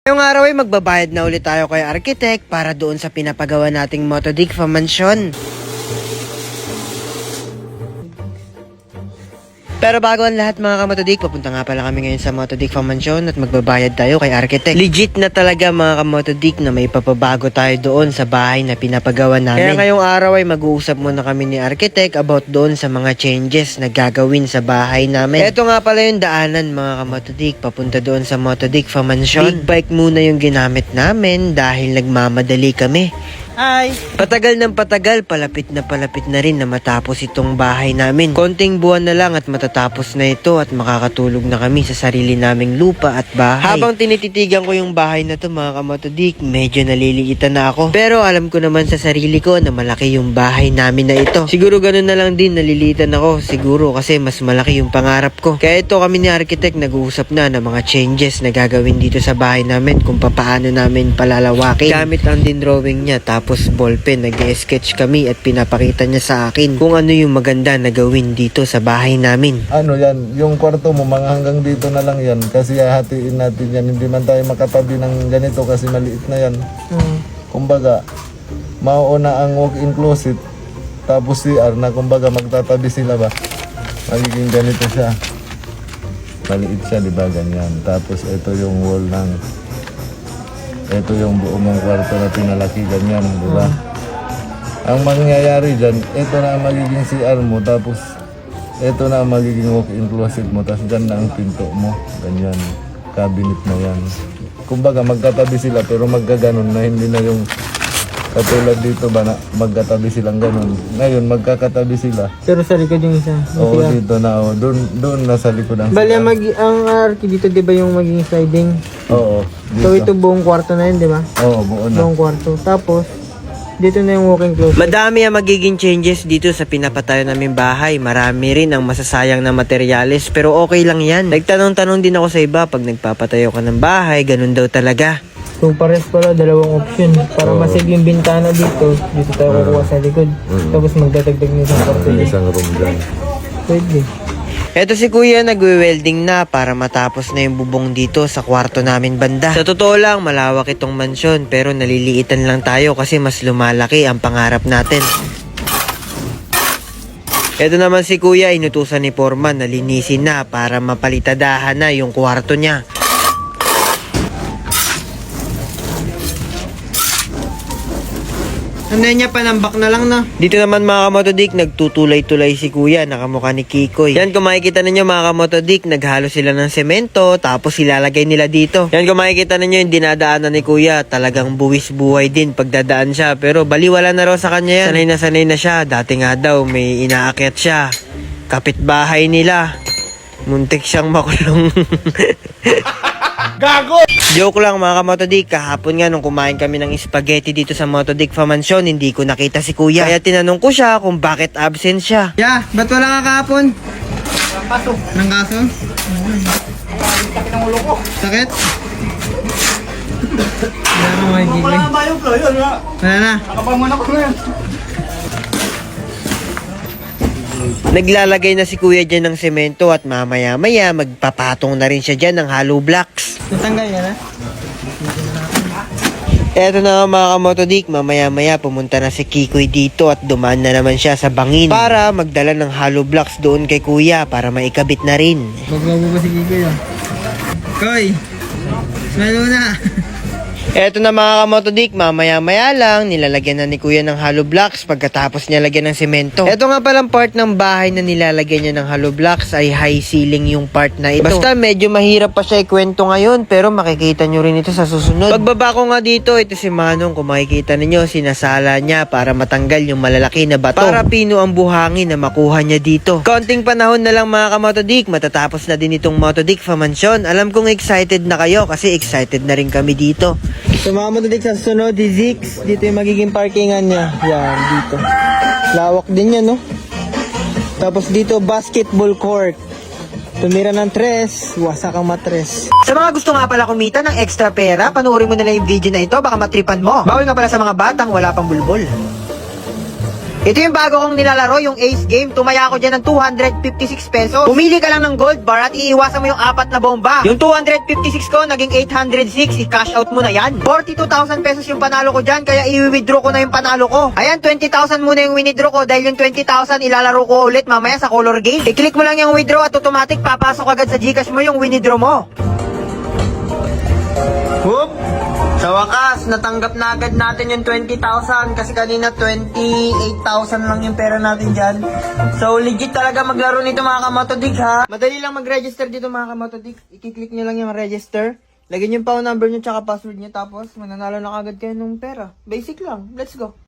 Ngayong araw ay magbabayad na ulit tayo kay Architect para doon sa pinapagawa nating Motodigfa Mansion. Pero bago ang lahat mga kamotodik, papunta nga pala kami ngayon sa Motodigfa Mansion at magbabayad tayo kay Architect. Legit na talaga mga kamotodik na may papabago tayo doon sa bahay na pinapagawa namin. Kaya ngayong araw ay mag-uusap muna kami ni Architect about doon sa mga changes na gagawin sa bahay namin. Ito nga pala yung daanan mga kamotodik, papunta doon sa Motodigfa Mansion. Big bike muna yung ginamit namin dahil nagmamadali kami. Hi! Patagal ng patagal, palapit na rin na matapos itong bahay namin. Konting buwan na lang at matatapos na ito at makakatulog na kami sa sarili naming lupa at bahay. Habang tinititigan ko yung bahay na to mga kamotodik, medyo naliliitan na ako. Pero alam ko naman sa sarili ko na malaki yung bahay namin na ito. Siguro ganun na lang din naliliitan ako, siguro kasi mas malaki yung pangarap ko. Kaya ito kami ni Architect nag-uusap na ng mga changes na gagawin dito sa bahay namin kung paano namin palalawakin. Gamit ang din drawing niya tapos ballpen, nag-sketch kami at pinapakita niya sa akin kung ano yung maganda na gawin dito sa bahay namin. Ano yan, yung kwarto mo mga hanggang dito na lang yan kasi hahatiin natin yan. Hindi man tayo makatabi ng ganito kasi maliit na yan. Kumbaga, mauuna ang walk-in closet tapos CR na kumbaga magtatabi sila ba. Magiging ganito siya. Maliit siya, di ba? Ganyan. Tapos ito yung wall ng ito yung buong ng kwarto na pinalaki, ganyan, di ba? Ang mangyayari dyan, ito na ang magiging CR mo, tapos ito na ang magiging walk-in closet mo, tapos dyan na ang pinto mo, ganyan, cabinet na yan. Kumbaga magkatabi sila pero magkaganon na hindi na yung katulad dito ba na magkatabi silang ganon. Ngayon magkakatabi sila. Pero sa likod yung isa. Oo, dito na, oh. Doon na sa likod ang Bali, CR. ang arki dito, di ba yung maging sliding? Oo, dito. So, ito buong kwarto na yun, di ba? Oo, buo na. Buong kwarto. Tapos, dito na yung walking closet. Madami ang magiging changes dito sa pinapatayo namin bahay. Marami rin ang masasayang na materyales pero okay lang yan. Nagtanong-tanong din ako sa iba pag nagpapatayo ka ng bahay, ganun daw talaga. So, pares pala, dalawang option. Para masig yung bintana dito, dito tayo kukuha sa likod. Tapos magdadagdag ng isang kwarto. May isang room dyan. Pwede. Eto si kuya nagwe-welding na para matapos na yung bubong dito sa kwarto namin banda. Sa totoo lang, malawak itong mansyon pero naliliitan lang tayo kasi mas lumalaki ang pangarap natin. Eto naman si kuya, inutusan ni Foreman na linisin na para mapalitadahan na yung kwarto niya. Ano niya, panambak na lang na. Dito naman mga kamotodik, nagtutulay-tulay si kuya, nakamukha ni Kikoy. Yan kung makikita ninyo mga kamotodik, naghalo sila ng semento, tapos ilalagay nila dito. Yan kung makikita ninyo yung dinadaanan ni kuya, talagang buwis buhay din pagdadaan siya. Pero baliwala na raw sa kanya yan. Sanay na siya, dati nga daw may inaakyat siya. Kapitbahay nila, muntik siyang makulong. Gago! Joke lang mga kamotodik, kahapon nga nung kumain kami ng spaghetti dito sa Motodigfa Mansion, hindi ko nakita si kuya. Kaya tinanong ko siya kung bakit absent siya. Yeah, ba't wala ka kahapon? Nang kaso? Sakit ang ulo ko. Sakit? Wala na magiging. Wala na ba yung flow yun? Wala na. Nakapangon ako na yan. Naglalagay na si kuya dyan ng semento at mamaya-maya magpapatong na rin siya dyan ng hollow blocks. Natanggal yan, ha? Eto na nga mga kamotodik, mamaya-maya pumunta na si Kikoy dito at dumaan na naman siya sa bangin para magdala ng hollow blocks doon kay kuya para maikabit na rin. Magbago ba si Kikoy, oh? Koy! Smile mo na! Eto na mga kamotodik, mamaya-maya lang, nilalagyan na ni kuya ng hollow blocks pagkatapos niya lagyan ng semento. Eto nga palang part ng bahay na nilalagyan niya ng hollow blocks ay high ceiling yung part na ito. Basta medyo mahirap pa siya ikwento ngayon pero makikita nyo rin ito sa susunod. Pagbaba ko nga dito, ito si Manong, kung makikita ninyo, sinasala niya para matanggal yung malalaki na bato. Para pino ang buhangin na makuha niya dito. Konting panahon na lang mga kamotodik, matatapos na din itong Motodigfa Mansion. Alam kong excited na kayo kasi excited na rin kami dito. So mga motodik, sa susunod, di Zix, dito yung magiging parkingan niya. Yan, dito. Lawak din yan, no? Tapos dito, basketball court. Tumira ng tres, wasak ang matres. Sa mga gusto nga pala kumita ng extra pera, panoorin mo na lang yung video na ito, baka matripan mo. Bawal nga pala sa mga batang wala pang bulbol. Ito yung bago kong nilalaro, yung Ace Game. Tumaya ako dyan ng 256 pesos. Pumili ka lang ng gold bar at iiwasan mo yung 4 na bomba. Yung 256 ko, naging 806. I-cash out mo na yan. 42,000 pesos yung panalo ko dyan, kaya i-withdraw ko na yung panalo ko. Ayan, 20,000 muna yung withdraw ko dahil yung 20,000 ilalaro ko ulit mamaya sa color game. I-click mo lang yung withdraw at automatic papasok agad sa Gcash mo yung withdraw mo. Whoop! Sa wakas, natanggap na agad natin yung 20,000 kasi kanina 28,000 lang yung pera natin dyan. So legit talaga maglaro nito mga kamotodik ha. Madali lang mag-register dito mga kamotodik. I-click nyo lang yung register. Lagyan yung phone number nyo tsaka password nyo tapos mananalo na agad kayo ng pera. Basic lang. Let's go.